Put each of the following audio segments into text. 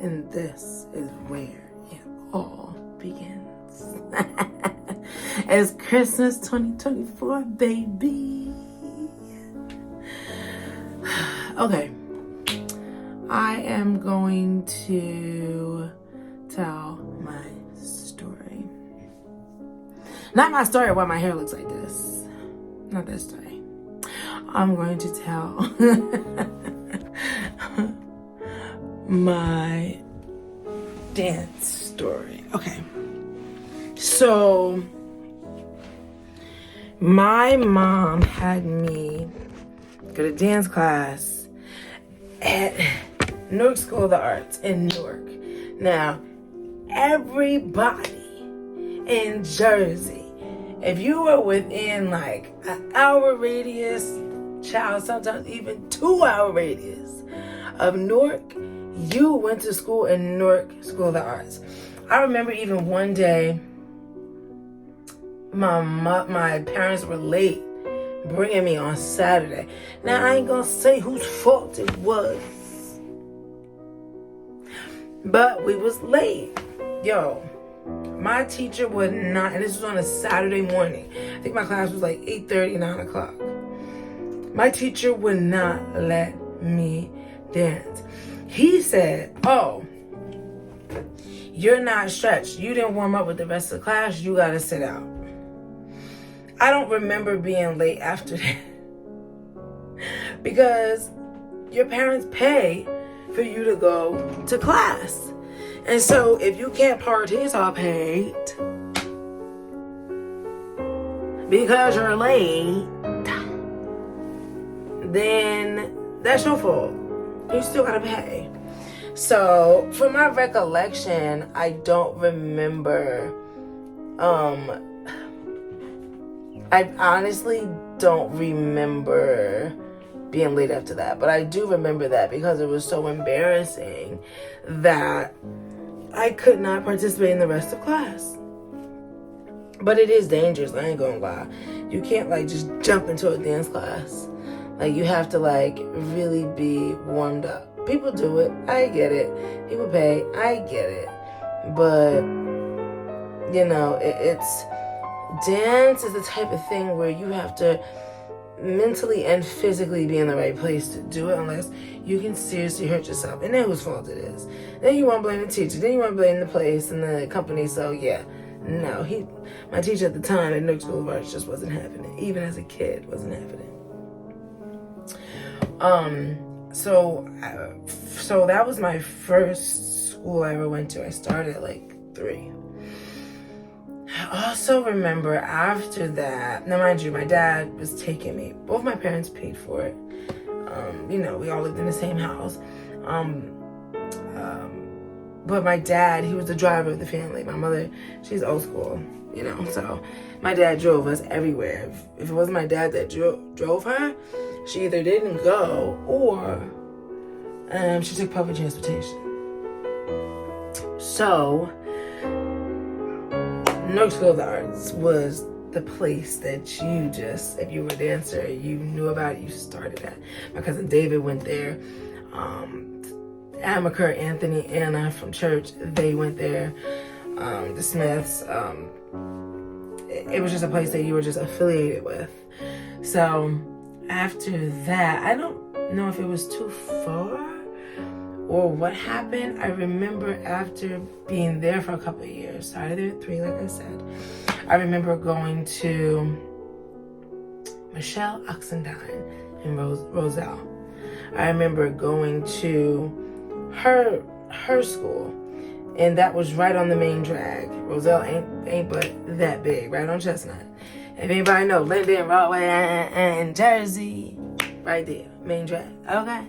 And this is where it all begins. It's Christmas 2024, baby. Okay. I am going to tell my story. Not my story why my hair looks like this. Not this story. I'm going to tell my dance story. Okay. So, my mom had me go to dance class at Newark School of the Arts in Newark. Now, everybody in Jersey, if you were within like an hour radius, child, sometimes even 2 hour radius of Newark, you went to school in Newark School of the Arts. I remember even one day, my parents were late bringing me on Saturday. Now, I ain't gonna say whose fault it was, but we was late. Yo, my teacher would not, and this was on a Saturday morning. I think my class was like 8:30, 9 o'clock. My teacher would not let me dance. He said, oh, you're not stretched. You didn't warm up with the rest of the class. You gotta sit out. I don't remember being late after that. Because your parents pay for you to go to class. And so if you can't participate because you're late, then that's your fault. You still gotta pay. So from my recollection, I don't remember, I honestly don't remember being late after that. But I do remember that because it was so embarrassing that I could not participate in the rest of class. But it is dangerous, I ain't gonna lie. You can't like just jump into a dance class. Like you have to like really be warmed up. People do it, I get it. People pay, I get it. But, you know, it's dance is the type of thing where you have to mentally and physically be in the right place to do it, unless you can seriously hurt yourself. And then whose fault it is. Then you want to blame the teacher. Then you want to blame the place and the company. So yeah, no, my teacher at the time at Newark School of Arts just wasn't having it. Even as a kid, wasn't having it. So that was my first school I ever went to. I started at like 3. I also remember after that, now mind you, my dad was taking me. Both my parents paid for it. You know, we all lived in the same house. But my dad, he was the driver of the family. My mother, she's old school, you know. So my dad drove us everywhere. If it wasn't my dad that drove her, she either didn't go or she took public transportation. So Newark School of the Arts was the place that you just, if you were a dancer, you knew about it, you started at. My cousin David went there. Amaker, Anthony, Anna from church, they went there. The Smiths. It was just a place that you were just affiliated with. So after that, I don't know if it was too far or what happened. I remember after being there for a couple of years, started there at 3, like I said, I remember going to Michelle Oxendine in Roselle. I remember going to her school, and that was right on the main drag. Roselle ain't but that big, right on Chestnut. If anybody know Linden, Broadway, and Jersey, right there, main drag. Okay,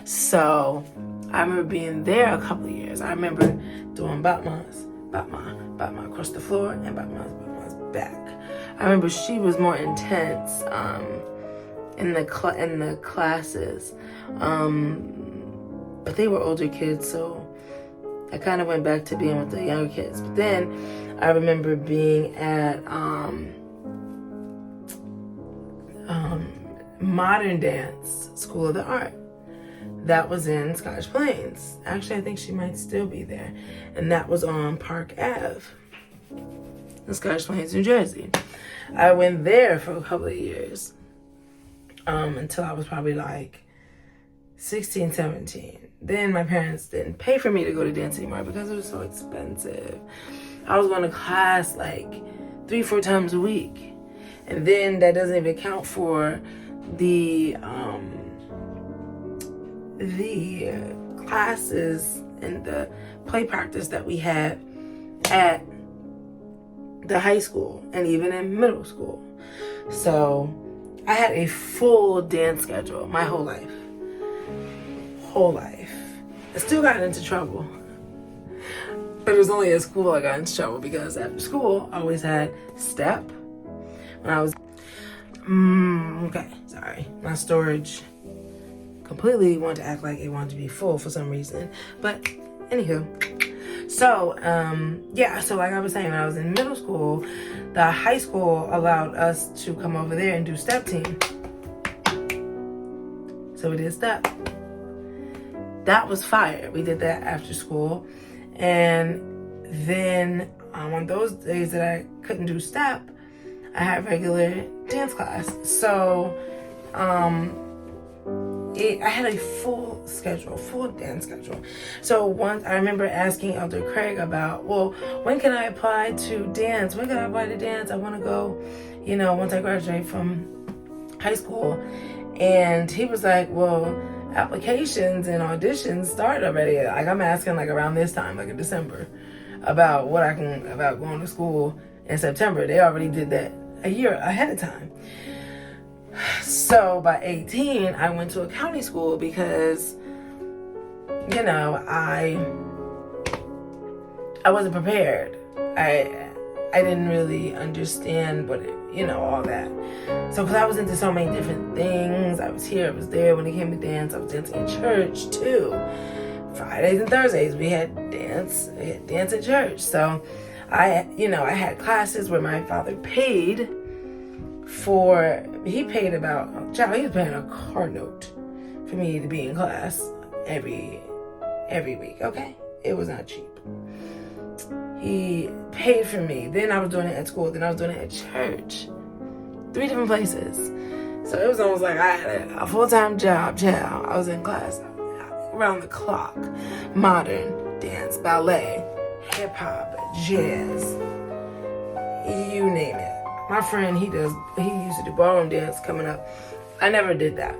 so I remember being there a couple of years. I remember doing Batma's across the floor and Batma's back. I remember she was more intense in the classes, but they were older kids, so I kind of went back to being with the younger kids. But then I remember being at Modern Dance School of the Art. that was in Scotch Plains. Actually, I think she might still be there. And that was on Park Ave in Scotch Plains, New Jersey. I went there for a couple of years until I was probably like 16, 17. Then my parents didn't pay for me to go to dance anymore because it was so expensive. I was going to class like 3-4 times a week. And then that doesn't even account for the classes and the play practice that we had at the high school and even in middle school. So I had a full dance schedule my whole life. I still got into trouble. But it was only at school I got into trouble because at school I always had step. When I was, my storage completely wanted to act like it wanted to be full for some reason. But anywho, so like I was saying, when I was in middle school, the high school allowed us to come over there and do step team. So we did step. That was fire. We did that after school. And then on those days that I couldn't do step, I had regular dance class. So I had a full dance schedule. So once I remember asking Elder Craig about, well, when can I apply to dance? When can I apply to dance? I want to go, once I graduate from high school. And he was like, well, applications and auditions start already. Like I'm asking like around this time, like in December, about going to school in September. They already did that a year ahead of time. So by 18, I went to a county school because, I wasn't prepared. I didn't really understand what all that. So because I was into so many different things, I was here, I was there. When it came to dance, I was dancing in church too. Fridays and Thursdays we had dance at church. So I had classes where my father paid for. He was paying a car note for me to be in class every week. Okay, it was not cheap. He paid for me. Then I was doing it at school. Then I was doing it at church. 3 different places. So it was almost like I had a full-time job, child. I was in class around the clock. Modern, dance, ballet, hip-hop, jazz, you name it. My friend, he used to do ballroom dance coming up. I never did that.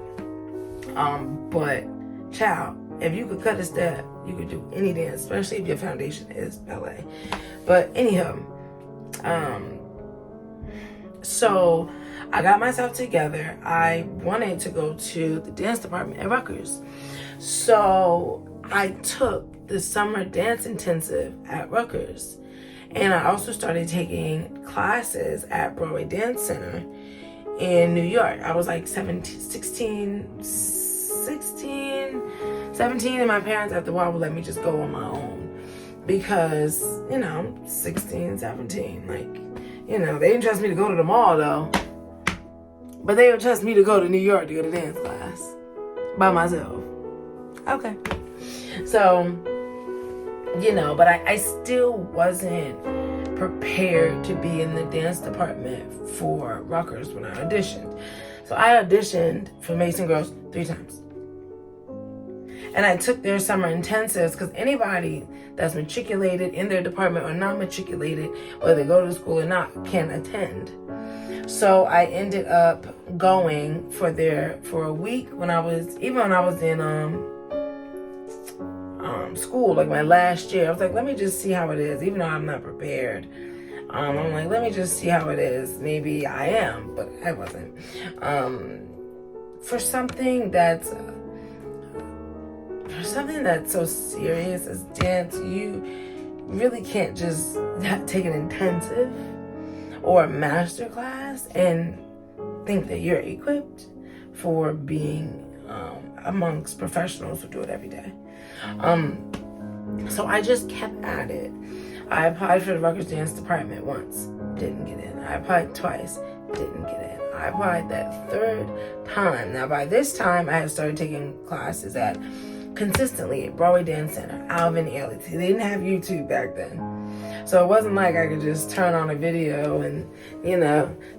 But child, if you could cut a step, you could do any dance, especially if your foundation is ballet. But anyhow, so I got myself together. I wanted to go to the dance department at Rutgers. So I took the summer dance intensive at Rutgers. And I also started taking classes at Broadway Dance Center in New York. I was like 17, and my parents after a while would let me just go on my own. Because, 16, 17, they didn't trust me to go to the mall though. But they would trust me to go to New York to go to dance class by myself. Okay. So, but I still wasn't prepared to be in the dance department for Rutgers when I auditioned. So I auditioned for Mason Girls 3 times. And I took their summer intensives because anybody that's matriculated in their department or not matriculated, whether they go to school or not, can attend. So I ended up going for a week when I was in school, like my last year. I was like, let me just see how it is, even though I'm not prepared. I'm like, let me just see how it is. Maybe I am, but I wasn't. For something that's so serious as dance, you really can't just take an intensive or a master class and think that you're equipped for being amongst professionals who do it every day. So I just kept at it. I applied for the Rutgers Dance Department once, didn't get in. I applied twice, didn't get in. I applied that third time. Now, by this time, I had started taking classes consistently at Broadway Dance Center, Alvin Ailey. They didn't have YouTube back then. So it wasn't like I could just turn on a video and,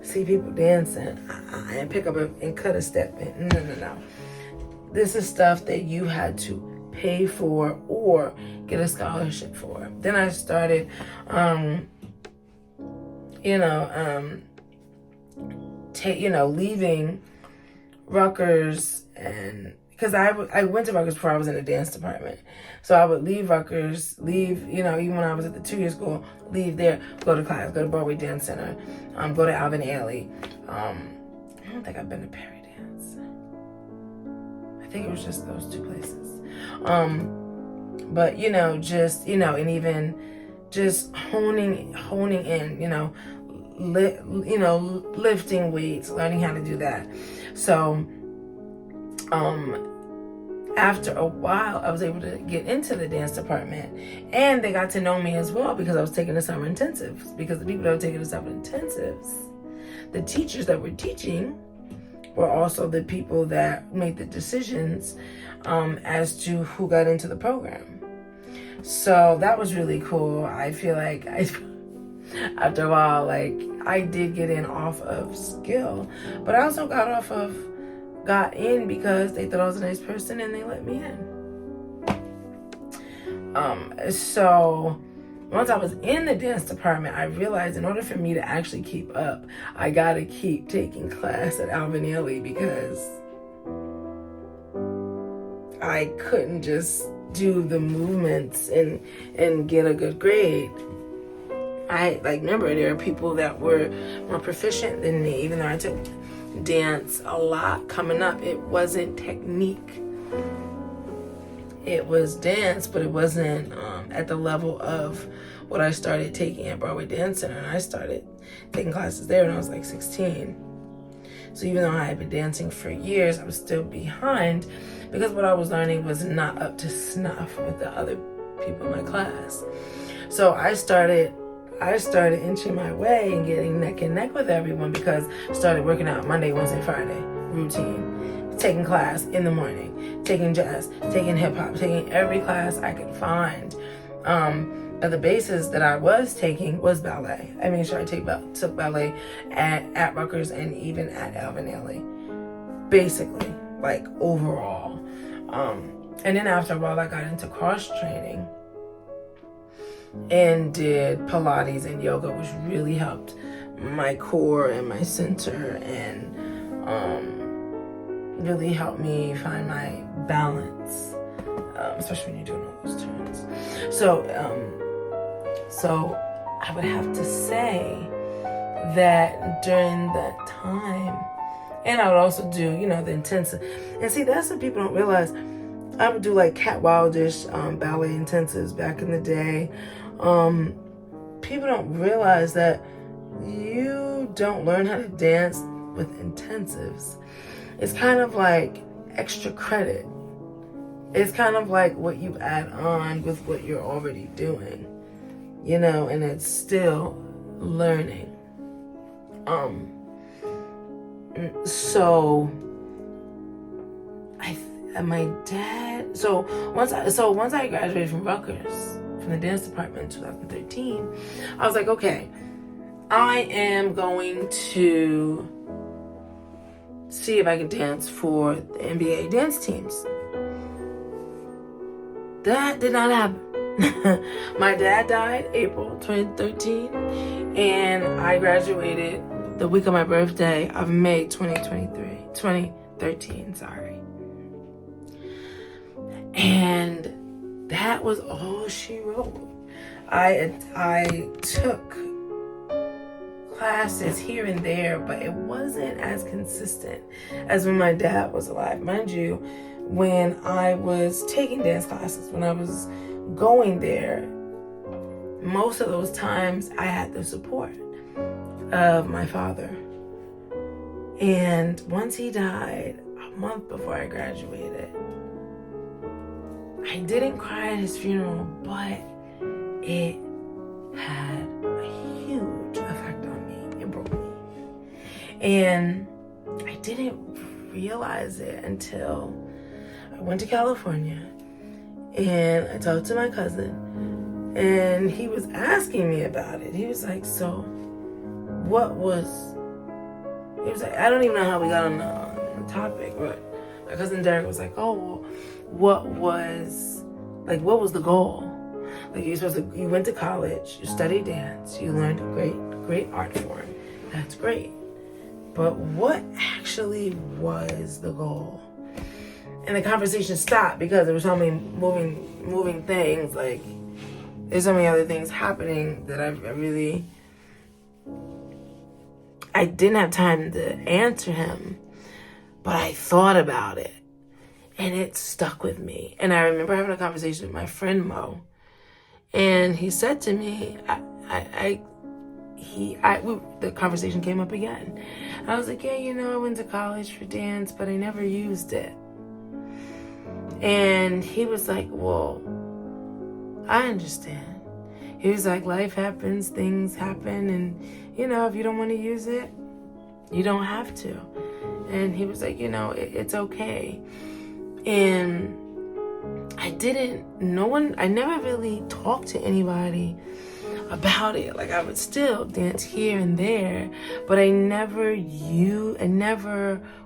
see people dancing and pick up and cut a step in. No. This is stuff that you had to pay for or get a scholarship for. Then I started, leaving Rutgers, and because I went to Rutgers before I was in the dance department. So I would leave Rutgers, even when I was at the 2-year school, leave there, go to class, go to Broadway Dance Center, go to Alvin Ailey. I don't think I've been to Perry Dance. I think it was just those two places. But, and even just honing in, lifting weights, learning how to do that. So, after a while, I was able to get into the dance department, and they got to know me as well because I was taking the summer intensives. Because the people that were taking the summer intensives, the teachers that were teaching were also the people that made the decisions as to who got into the program. So that was really cool. I feel like after a while, I did get in off of skill, but I also got in because they thought I was a nice person and they let me in. So once I was in the dance department, I realized in order for me to actually keep up, I gotta keep taking class at Alvin Ailey because I couldn't just do the movements and get a good grade. I remember there are people that were more proficient than me, even though I took dance a lot coming up. It wasn't technique. It was dance, but it wasn't at the level of what I started taking at Broadway Dance Center. And I started taking classes there when I was 16. So even though I had been dancing for years, I was still behind because what I was learning was not up to snuff with the other people in my class. So I started inching my way and getting neck and neck with everyone because I started working out Monday, Wednesday, Friday, routine, taking class in the morning, taking jazz, taking hip hop, taking every class I could find. But the basis that I was taking was ballet. I made sure I took ballet at Rutgers and even at Alvin Ailey, basically, overall. And then after a while, I got into cross training and did Pilates and yoga, which really helped my core and my center and really helped me find my balance, especially when you're doing all those turns. So I would have to say that during that time, and I would also do, the intensive. And see, that's what people don't realize. I would do Cat Wildish ballet intensives back in the day. People don't realize that you don't learn how to dance with intensives. It's kind of like extra credit. It's kind of like what you add on with what you're already doing, and it's still learning. So once I graduated from Rutgers, from the dance department in 2013, I was like, okay, I am going to see if I can dance for the NBA dance teams. That did not happen. My dad died April 2013, and I graduated the week of my birthday of May 2013, sorry. And that was all she wrote. I took classes here and there, but it wasn't as consistent as when my dad was alive. Mind you, when I was taking dance classes, when I was going there, most of those times I had the support of my father. And once he died, a month before I graduated, I didn't cry at his funeral, but it had a huge effect on me. It broke me. And didn't realize it until I went to California and I talked to my cousin, and he was asking me about it. He was like, so what was, he was like, I don't even know how we got on the topic, but my cousin Derek was like, oh, well, what was the goal? Like, you went to college, you studied dance, you learned a great art form. That's great. But what actually was the goal? And the conversation stopped because there were so many moving things. Like, there's so many other things happening that I didn't have time to answer him, but I thought about it and it stuck with me. And I remember having a conversation with my friend Mo, and he said to me, the conversation came up again. I was like, yeah, I went to college for dance, but I never used it. And he was like, well, I understand. He was like, life happens, things happen, and, if you don't want to use it, you don't have to. And he was like, it's okay. And I never really talked to anybody about it. Like, I would still dance here and there, but I never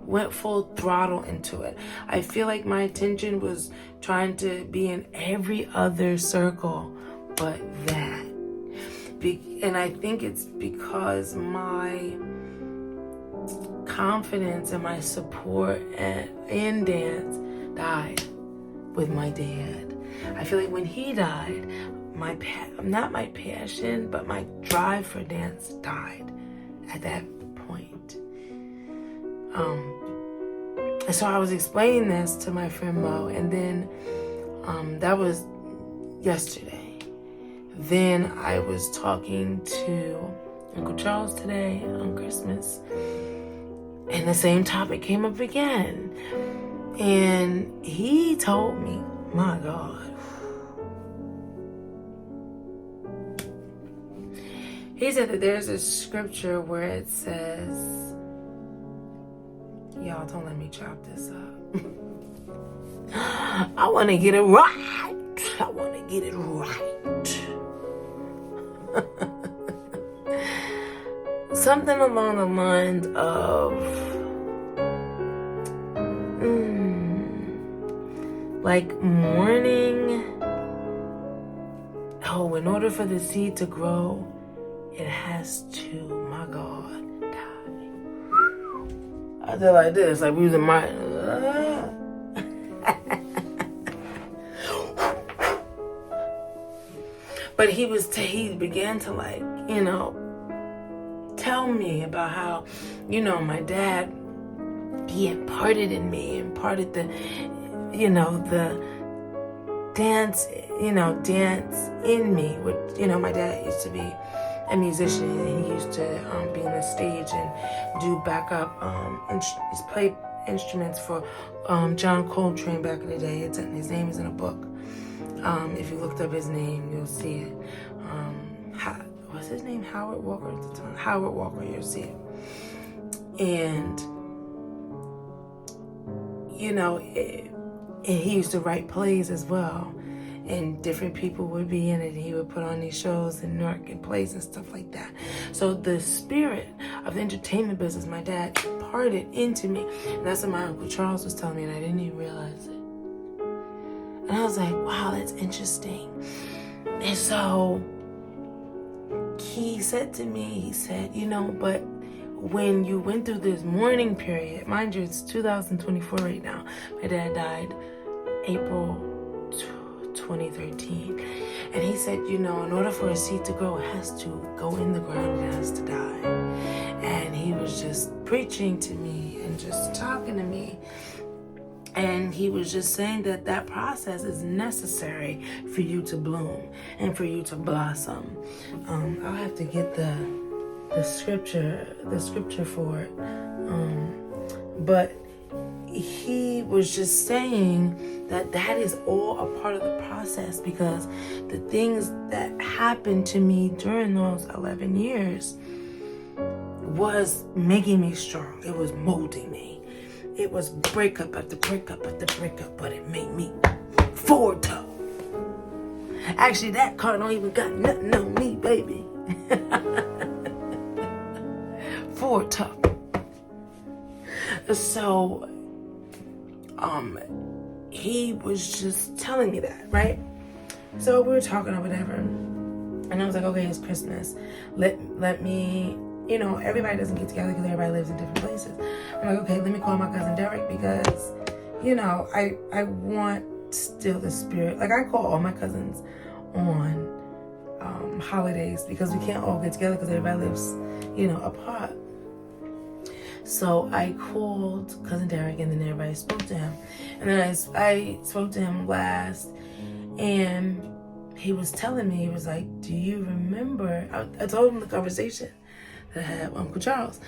went full throttle into it. I feel like my attention was trying to be in every other circle but that. And I think it's because my confidence and my support in dance died with my dad. I feel like when he died, not my passion, but my drive for dance died at that point. So I was explaining this to my friend Mo, and then that was yesterday. Then I was talking to Uncle Charles today on Christmas, and the same topic came up again. And he told me, my God, he said that there's a scripture where it says, y'all don't let me chop this up. I want to get it right. I want to get it right. Something along the lines of, like mourning. Oh, in order for the seed to grow, it has to, my God, die. I did like this, like we was in my. But he began to tell me about how, my dad, he imparted in me, imparted the dance, dance in me. Which, my dad used to be a musician, and he used to be on the stage and do backup, play instruments for John Coltrane back in the day. His name is in a book. If you looked up his name, you'll see it. What's his name? Howard Walker at the time. Howard Walker, you'll see it. And, and he used to write plays as well. And different people would be in it. And he would put on these shows in Newark and plays and stuff like that. So the spirit of the entertainment business, my dad imparted into me. And that's what my Uncle Charles was telling me, and I didn't even realize it. And I was like, wow, that's interesting. And so he said to me, but when you went through this mourning period, mind you, it's 2024 right now. My dad died April 2013. And he said, in order for a seed to grow, it has to go in the ground, it has to die. And he was just preaching to me and just talking to me. And he was just saying that process is necessary for you to bloom and for you to blossom. I'll have to get the scripture for it. But he was just saying that is all a part of the process, because the things that happened to me during those 11 years was making me strong. It was molding me. it was breakup after breakup after breakup, but it made me forward tough. Actually, that car don't even got nothing on me, baby. Forward tough. So, he was just telling me that, right? So we were talking or whatever, and I was like, okay, it's Christmas. Let me, everybody doesn't get together because everybody lives in different places. I'm like, okay, let me call my cousin Derek because, I want still the spirit. Like, I call all my cousins on holidays because we can't all get together because everybody lives, apart. So I called cousin Derek, and then everybody spoke to him. And then I spoke to him last, and he was telling me, he was like, do you remember? I told him the conversation that I had with Uncle Charles.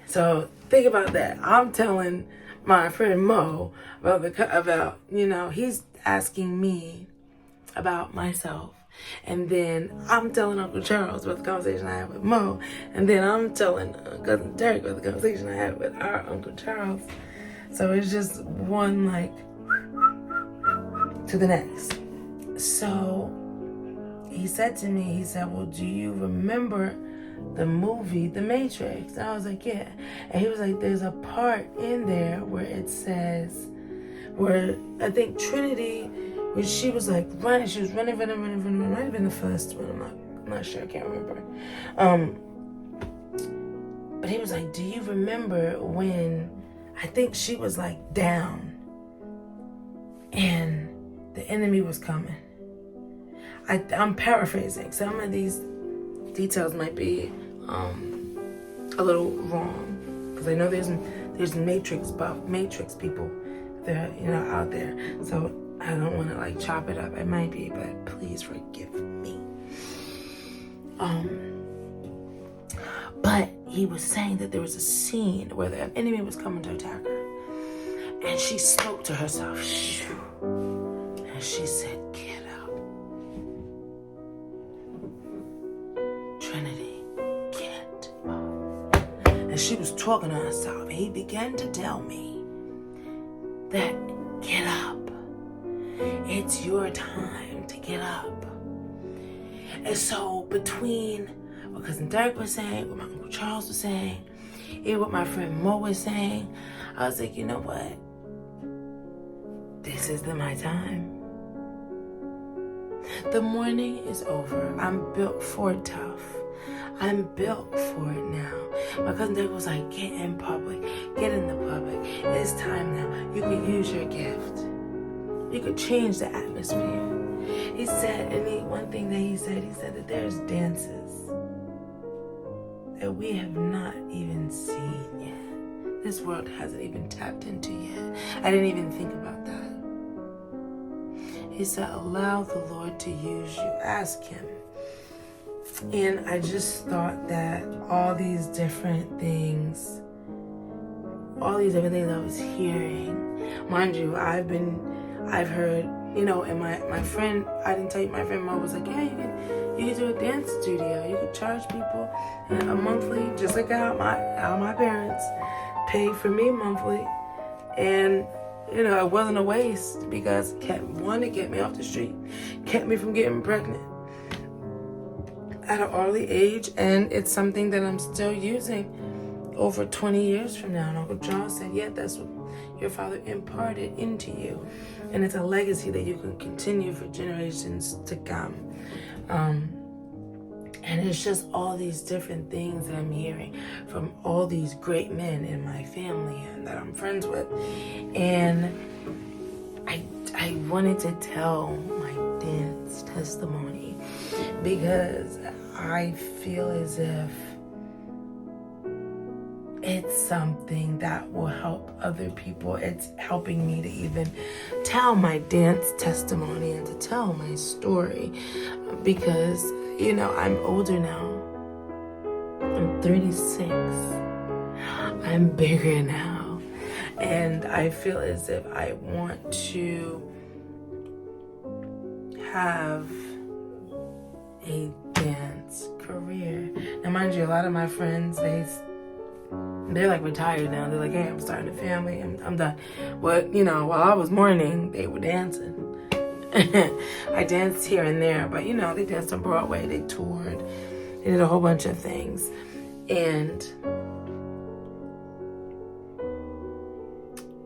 So think about that. I'm telling my friend Mo about he's asking me about myself. And then I'm telling Uncle Charles about the conversation I had with Mo. And then I'm telling cousin Derek about the conversation I had with our Uncle Charles. So it's just one to the next. So he said to me, well, do you remember the movie The Matrix? And I was like, yeah. And he was like, there's a part in there where it says, where I think Trinity, where she was like running, she was running. Might have been the first one. I'm not sure. I can't remember. But he was like, do you remember when I think she was like down and the enemy was coming? I'm paraphrasing. Some of these details might be a little wrong because I know there's Matrix people that out there. So I don't want to chop it up. It might be, but please forgive me. But he was saying that there was a scene where the enemy was coming to attack her, and she spoke to herself, and she said, "Get up, Trinity, get up." And she was talking to herself, and he began to tell me that, get up. It's your time to get up. And so between what cousin Derek was saying, what my Uncle Charles was saying, even what my friend Mo was saying, I was like, you know what? This is my time. The mourning is over. I'm built for it tough. I'm built for it now. My cousin Derek was like, get in public. Get in the public. It's time now. You can use your gift. You could change the atmosphere. He said, and one thing that he said that there's dances that we have not even seen yet. This world hasn't even tapped into yet. I didn't even think about that. He said, allow the Lord to use you. Ask him. And I just thought that all these different things I was hearing, mind you, I've heard, and my friend, I didn't tell you, my friend Mo was like, yeah, you can do a dance studio. You could charge people a monthly, just like how my parents paid for me monthly. And, it wasn't a waste because it kept me off the street, kept me from getting pregnant at an early age. And it's something that I'm still using over 20 years from now. And Uncle Charles said, yeah, that's what your father imparted into you. And it's a legacy that you can continue for generations to come. And it's just all these different things that I'm hearing from all these great men in my family and that I'm friends with. And I wanted to tell my dance testimony because I feel as if it's something that will help other people. It's helping me to even tell my dance testimony and to tell my story because, I'm older now. I'm 36. I'm bigger now. And I feel as if I want to have a dance career. Now, mind you, a lot of my friends, They're like retired now. They're like, hey, I'm starting a family. I'm done. But, you know, while I was mourning, they were dancing. I danced here and there, but, you know, they danced on Broadway. They toured. They did a whole bunch of things. And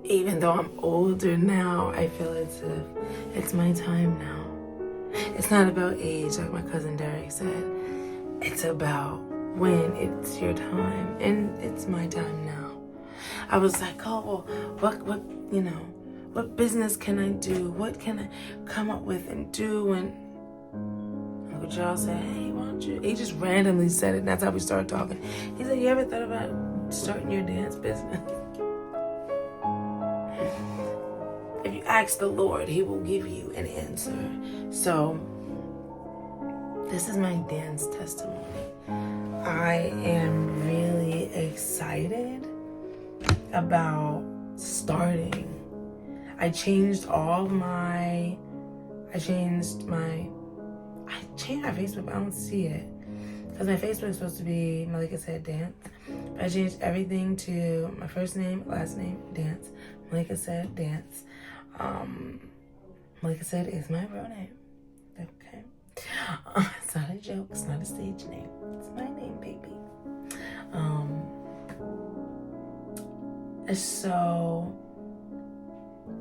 even though I'm older now, I feel as if it's my time now. It's not about age, like my cousin Derek said. It's about when it's your time, and it's my time now. I was like, oh, well, what business can I do? What can I come up with and do? And Uncle Charles said, hey, why don't you? He just randomly said it, and that's how we started talking. He said, you ever thought about starting your dance business? If you ask the Lord, He will give you an answer. So, this is my dance testimony. I am really excited about starting. I changed my Facebook, but I don't see it. Because my Facebook is supposed to be Malika Said Dance. But I changed everything to my first name, last name, Dance. Malika Said Dance. Malika Said is my real name. Okay. It's not a joke. It's not a stage name. It's my name, baby. So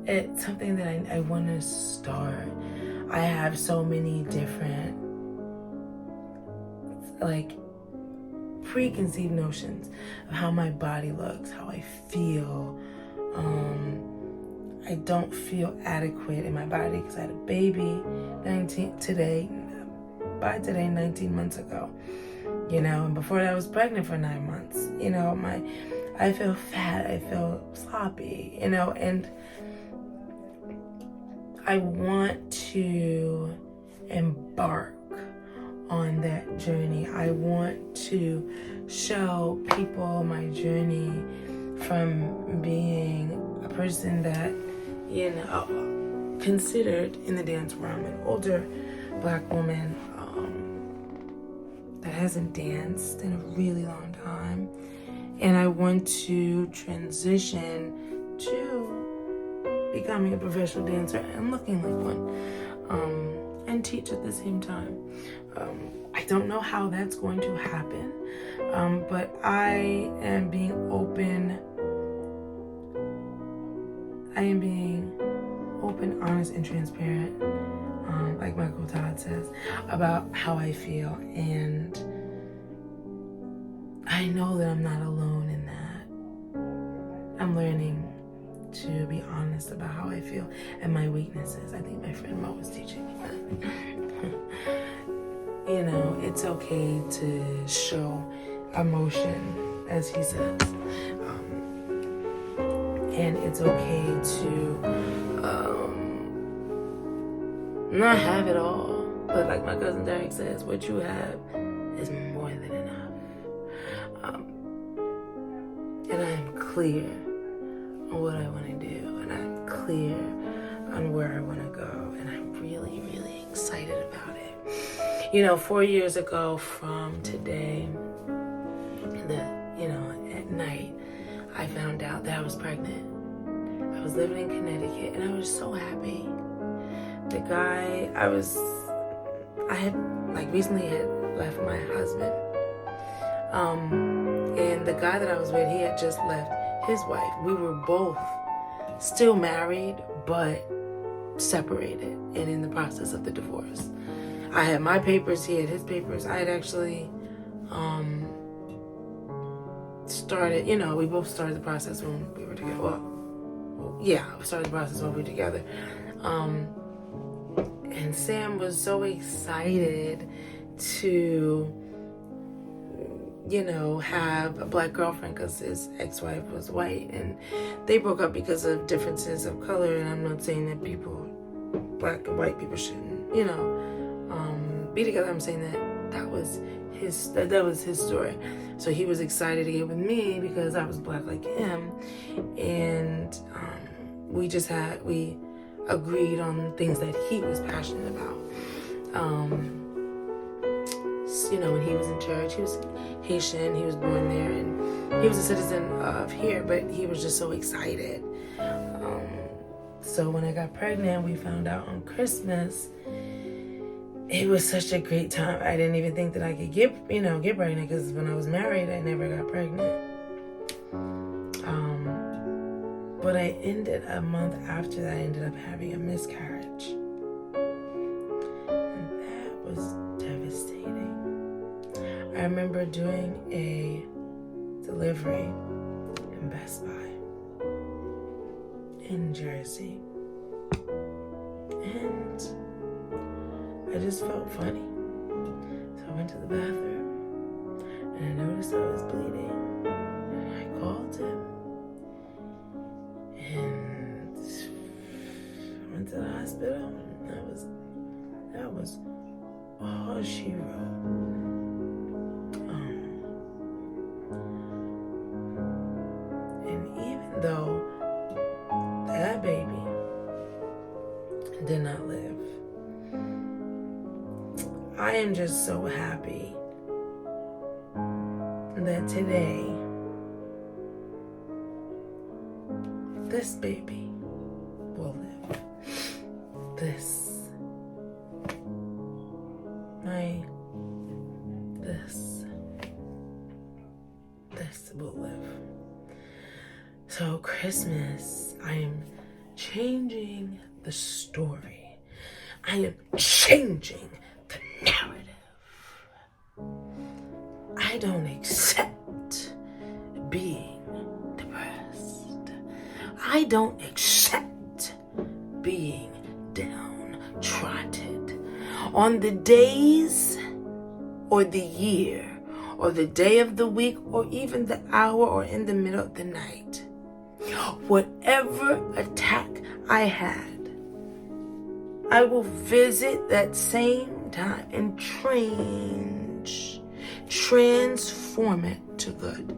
it's something that I want to start. I have so many different, like, preconceived notions of how my body looks, how I feel. I don't feel adequate in my body because I had a baby 19 months ago, you know, and before that I was pregnant for 9 months, you know, I feel fat, I feel sloppy, you know, and I want to embark on that journey. I want to show people my journey from being a person that, you know, considered in the dance realm an older Black woman that hasn't danced in a really long time. And I want to transition to becoming a professional dancer and looking like one, and teach at the same time. I don't know how that's going to happen, but I am being open. Honest, and transparent, like Michael Todd says, about how I feel. And I know that I'm not alone in that. I'm learning to be honest about how I feel and my weaknesses. I think my friend Mo was teaching me that. You know, it's okay to show emotion, as he says. And it's okay to not have it all. But like my cousin Derek says, what you have is more than enough. And I am clear on what I want to do. And I'm clear on where I want to go. And I'm really, really excited about it. You know, 4 years ago from today, at night, I found out that I was pregnant. I was living in Connecticut, and I was so happy. The guy I had recently had left my husband. And the guy that I was with, he had just left his wife. We were both still married, but separated and in the process of the divorce. I had my papers, he had his papers. I had actually started, we both started the process when we were together. We started the process when we were together. And Sam was so excited to, have a Black girlfriend because his ex-wife was white. And they broke up because of differences of color. And I'm not saying that Black and white people shouldn't, be together. I'm saying that was his story. So he was excited to get with me because I was Black like him. And we agreed on things that he was passionate about. just, when he was in church, he was Haitian, he was born there, and he was a citizen of here, but he was just so excited. So when I got pregnant, we found out on Christmas. It was such a great time. I didn't even think that I could get pregnant, because when I was married, I never got pregnant. But a month after that, I ended up having a miscarriage. And that was devastating. I remember doing a delivery in Best Buy in Jersey. And I just felt funny. So I went to the bathroom and I noticed I was bleeding. And I called him. And I went to the hospital, and that was all she wrote. And even though that baby did not live, I am just so happy that today this baby will live. This will live. So Christmas, I am changing the story. I am changing the narrative. I don't accept being depressed. I don't accept being downtrodden. On the days or the year or the day of the week or even the hour or in the middle of the night, whatever attack I had, I will visit that same time and transform it to good.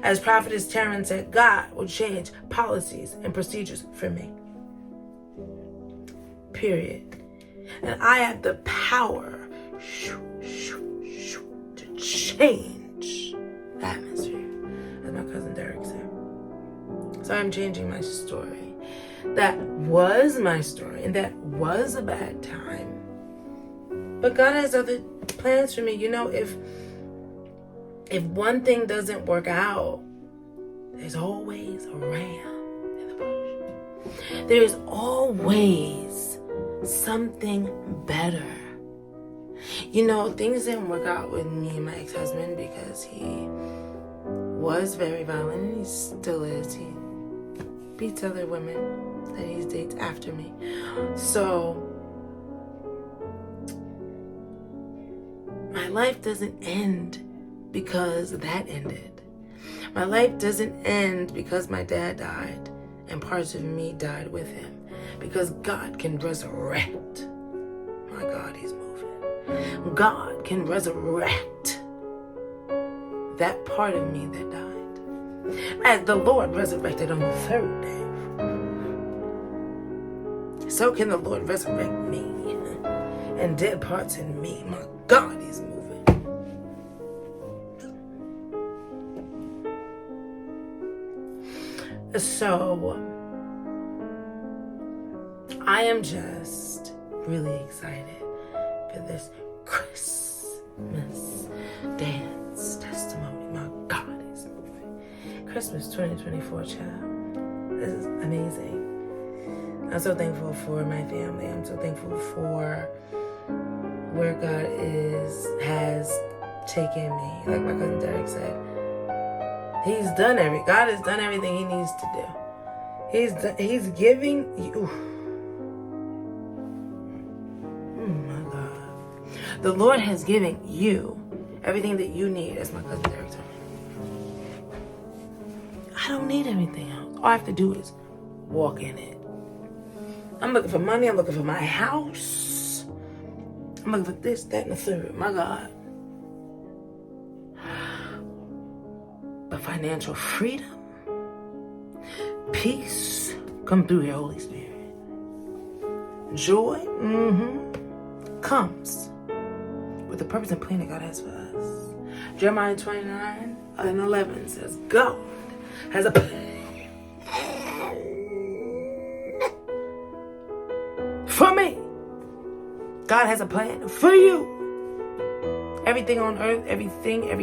As Prophetess Taryn said, God will change policies and procedures for me. Period. And I have the power to change the atmosphere, as my cousin Derek said. So I'm changing my story. That was my story, and that was a bad time. But God has other plans for me. If one thing doesn't work out, there's always a ram in the bush. There's always something better. Things didn't work out with me and my ex-husband because he was very violent, and he still is. He beats other women that he dates after me. So my life doesn't end because that ended. My life doesn't end because my dad died and parts of me died with him. Because God can resurrect. My God, he's moving. God can resurrect that part of me that died. As the Lord resurrected on the third day, so can the Lord resurrect me and dead parts in me. My God, he's moving. So I am just really excited for this Christmas dance testimony. My God, is moving. Christmas 2024, child. This is amazing. I'm so thankful for my family. I'm so thankful for where God has taken me. Like my cousin Derek said, God has done everything he needs to do. He's giving you. The Lord has given you everything that you need, as my cousin Derek told me. I don't need anything else. All I have to do is walk in it. I'm looking for money. I'm looking for my house. I'm looking for this, that, and the third. My God. But financial freedom, peace, come through your Holy Spirit. Joy, comes with the purpose and plan that God has for us. Jeremiah 29:11 says, God has a plan for me. God has a plan for you. Everything on earth, every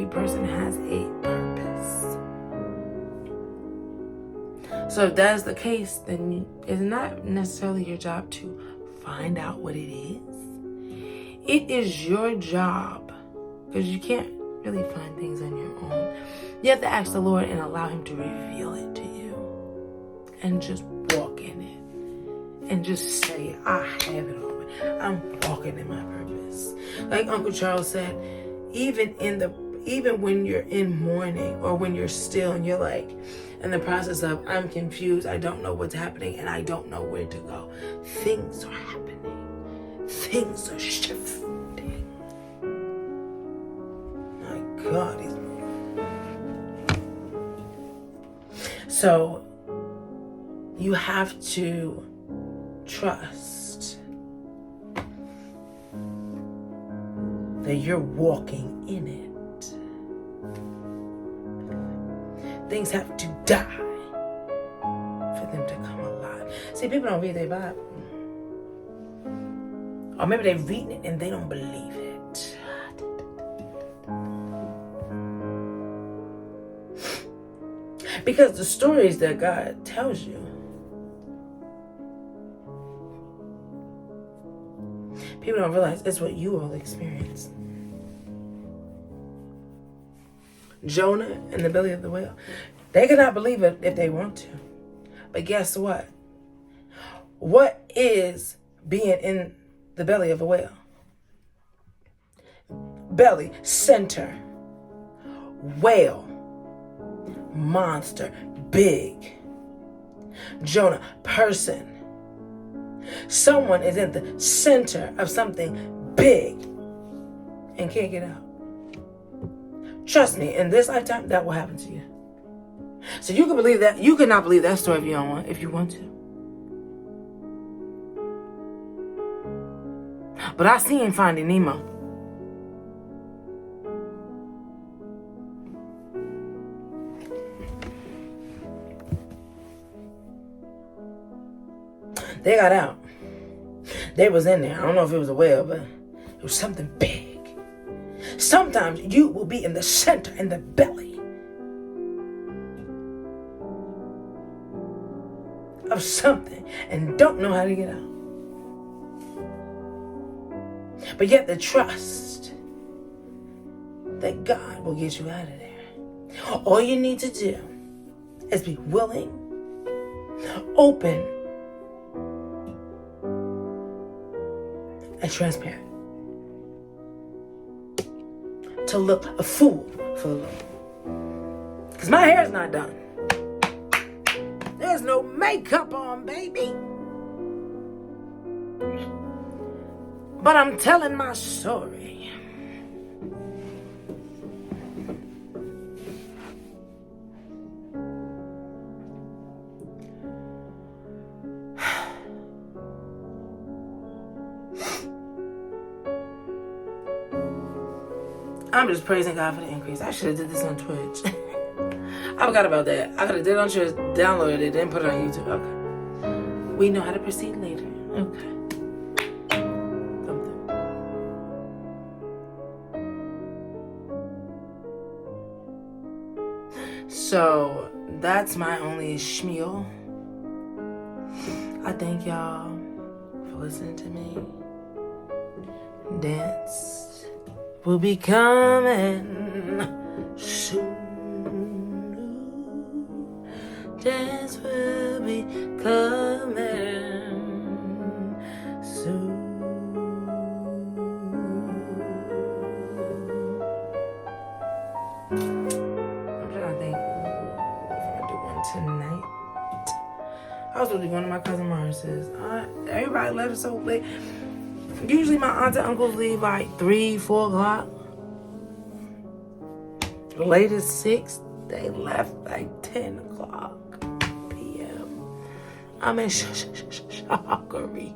person has a purpose. So if that's the case, then it's not necessarily your job to find out what it is. It is your job, because you can't really find things on your own. You have to ask the Lord and allow him to reveal it to you. And just walk in it. And just say, I have it already. I'm walking in my purpose. Like Uncle Charles said, even when you're in mourning or when you're still and you're like in the process of, I'm confused, I don't know what's happening, and I don't know where to go. Things are happening. Things are shifting. My God, he's moving. So you have to trust that you're walking in it. Things have to die for them to come alive. See, people don't read their Bible. Or maybe they've reading it and they don't believe it. Because the stories that God tells you, people don't realize it's what you all experienced. Jonah in the belly of the whale. They cannot believe it if they want to. But guess what? What is being in the belly of a whale? Belly, center, whale, monster, big. Jonah, person. Someone is in the center of something big and can't get out. Trust me, in this lifetime, that will happen to you. So you can believe that. You cannot believe that story if you want to. But I seen Finding Nemo. They got out. They was in there. I don't know if it was a whale, but it was something big. Sometimes you will be in the center, in the belly of something and don't know how to get out. But yet the trust that God will get you out of there. All you need to do is be willing, open, and transparent. To look a fool for the Lord. Because my hair's not done. There's no makeup on, baby. But I'm telling my story. I'm just praising God for the increase. I should have did this on Twitch. I forgot about that. I could have did it on Twitch, downloaded it, then put it on YouTube. Okay. We know how to proceed later. Okay. Something. So that's my only schmeal. I thank y'all for listening to me. Dance will be coming soon. Dance will be coming soon. I'm trying to think if I do one tonight. I was supposed to be going to my cousin Mars's. Everybody left so late. Usually my aunts and uncles leave like 3, 4 o'clock. The latest 6, they left like 10 o'clock p.m. I'm in shockery.